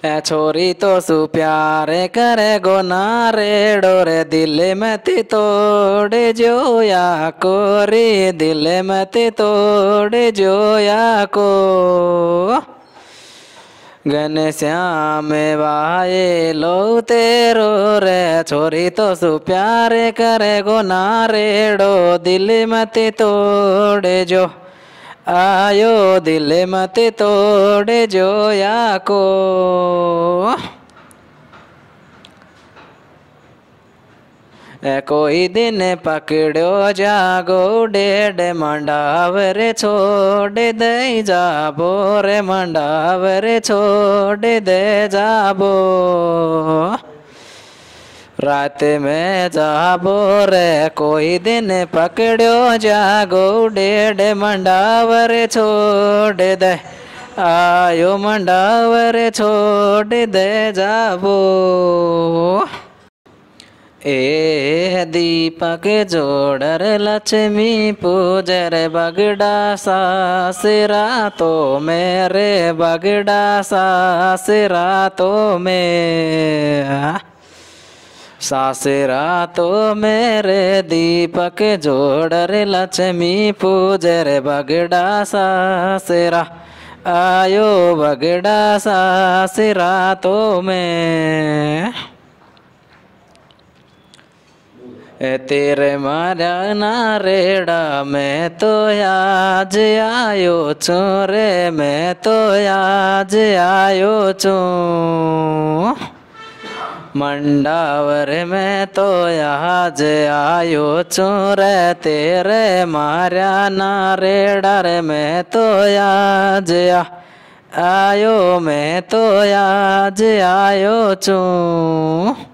ए छोरी तो सु प्यारे करे गो नारे डोरे दिल में ती तोड़े जो या कोरी दिल में ती तोड़े जो या को गन श्याम वाये लो तेरो रे छोरी तो सु प्यारे करे गो नारेड़ो दिल मत तोड़े जो आयो दिल मत तोड़े जो या को कोई दिन पकड़ो जागो डेढ़ मंडावर छोड़ दे जाबो रे मंडावर छोड़ दे जाबो रात में जाबो रे कोई दिन पकड़ो जागो डेढ़ मंडावर छोड़ दे आयो मंडावर छोड़ दे जाबो ए दीपक जोड़र लक्ष्मी पूजर बगड़ा सासरा तो मेरे बगड़ा सासरा तो में सासरा तो मेरे दीपक जोड़र लक्ष्मी पूजर बगड़ा सासरा आयो बगड़ा सासरा तो में तेरे मारा नारेड़ा मैं तो आज आयो छू रे मैं तो आज आयो छू मंडावर में तो आज आयो छू रे तेरे मारा नारेड़ा रे मैं तो आज आयो मैं तो आज आयो छू